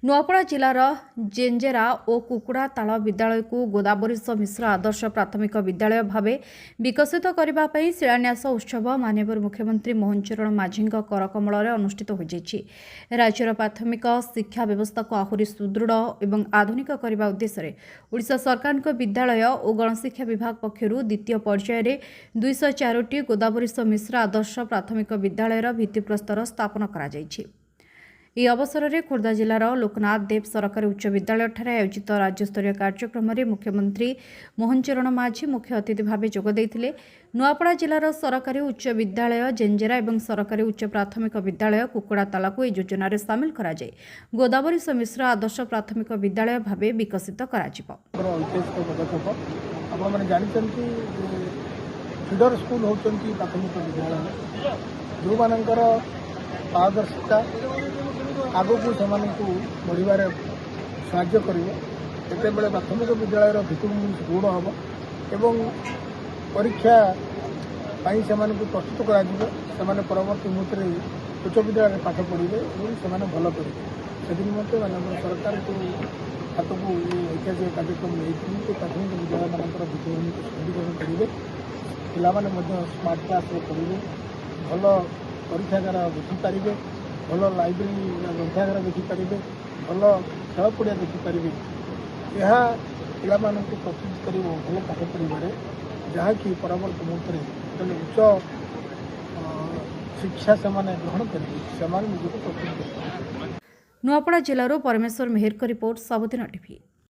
नुआपड़ा जिलार जेंजेरा और कुकुड़ाताल विद्यालय को गोदावरीश मिश्र आदर्श प्राथमिक विद्यालय भाव विकसित करने शिलान्यास उत्सव माननीय मुख्यमंत्री मोहन चरण माझी करकमल अनुष्ठित हो राज्यर प्राथमिक शिक्षा व्यवस्था को आहरी सुदृढ़ और आधुनिक करने उद्देश्य ओडिशा सरकार विद्यालय और गणशिक्षा विभाग पक्षर द्वितीय पर्यायर 204 गोदावरीश मिश्र आदर्श प्राथमिक विद्यालयर भित्तिप्रस्तर स्थापन करा ଏହି ଅବସରରେ ଖୋର୍ଦ୍ଧା ଜିଲ୍ଲାର ଲୋକନାଥ ଦେବ ସରକାରୀ ଉଚ୍ଚ ବିଦ୍ୟାଳୟଠାରେ ଆୟୋଜିତ ରାଜ୍ୟସ୍ତରୀୟ କାର୍ଯ୍ୟକ୍ରମରେ ମୁଖ୍ୟମନ୍ତ୍ରୀ ମୋହନ ଚରଣ ମାଝୀ ମୁଖ୍ୟ ଅତିଥି ଭାବେ ଯୋଗ ଦେଇଥିଲେ। ନୂଆପଡ଼ା ଜିଲ୍ଲାର ସରକାରୀ ଉଚ୍ଚ ବିଦ୍ୟାଳୟ ଜେଞ୍ଜେରା ଏବଂ ସରକାରୀ ଉଚ୍ଚ ପ୍ରାଥମିକ ବିଦ୍ୟାଳୟ କୁକୁଡ଼ାତାଲକୁ ଏହି ଯୋଜନାରେ ସାମିଲ କରାଯାଇ ଗୋଦାବରୀଶ ମିଶ୍ର ଆଦର୍ଶ ପ୍ରାଥମିକ ବିଦ୍ୟାଳୟ ଭାବେ ବିକଶିତ କରାଯିବ। ଆପଣମାନେ ଜାଣିଛନ୍ତି ଫିଡର ସ୍କୁଲ ହେଉଛନ୍ତି ପ୍ରାଥମିକ ବିଦ୍ୟାଳୟ ଯେଉଁମାନଙ୍କର ପାରଦର୍ଶିତା ଆଗକୁ ସେମାନଙ୍କୁ ବଢ଼ିବାରେ ସାହାଯ୍ୟ କରିବ। ସେତେବେଳେ ପ୍ରାଥମିକ ବିଦ୍ୟାଳୟର ଭିତ୍ତିଭୂମି ଦୃଢ଼ ହେବ ଏବଂ ପରୀକ୍ଷା ପାଇଁ ସେମାନଙ୍କୁ ପ୍ରସ୍ତୁତ କରାଯିବ। ସେମାନେ ପରବର୍ତ୍ତୀ ମୁହୂର୍ତ୍ତରେ ଉଚ୍ଚ ବିଦ୍ୟାଳୟରେ ପାଠ ପଢ଼ିବେ ଏବଂ ସେମାନେ ଭଲ କରିବେ। ସେଥିନିମନ୍ତେ ମାନଙ୍କର ସରକାରଙ୍କୁ ହାତକୁ ଐତିହାସିକ କାର୍ଯ୍ୟକ୍ରମ ନେଇଥିଲି ଯେ ପ୍ରାଥମିକ ବିଦ୍ୟାଳୟମାନଙ୍କର ଭିତ୍ତିଭୂମିକୁ ସୁଦୃଢ଼ କରିବେ। ପିଲାମାନେ ମଧ୍ୟ ସ୍ମାର୍ଟ କ୍ଲାସ୍ରେ ପଢ଼ିବେ, ଭଲ ପରୀକ୍ଷାଗାର ଦେଖିପାରିବେ, ଭଲ ଲାଇବ୍ରେରୀ ଗ୍ରନ୍ଥାଗାର ଦେଖିପାରିବେ, ଭଲ ଖେଳ ପଡ଼ିଆ ଦେଖିପାରିବେ। ଏହା ପିଲାମାନଙ୍କୁ ପ୍ରସ୍ତୁତ କରିବ ଭଲ ପାଠ ପଢ଼ିବାରେ, ଯାହାକି ପରବର୍ତ୍ତୀ ମୁହୂର୍ତ୍ତରେ ଯେତେବେଳେ ଉଚ୍ଚ ଶିକ୍ଷା ସେମାନେ ଗ୍ରହଣ କରିବେ ସେମାନେ ନିଜକୁ ପ୍ରସ୍ତୁତ କରିବେ। ନୂଆପଡ଼ା ଜିଲ୍ଲାରୁ ପରମେଶ୍ୱର ମେହେରଙ୍କ ରିପୋର୍ଟ ସବୁଦିନ ଟିଭି।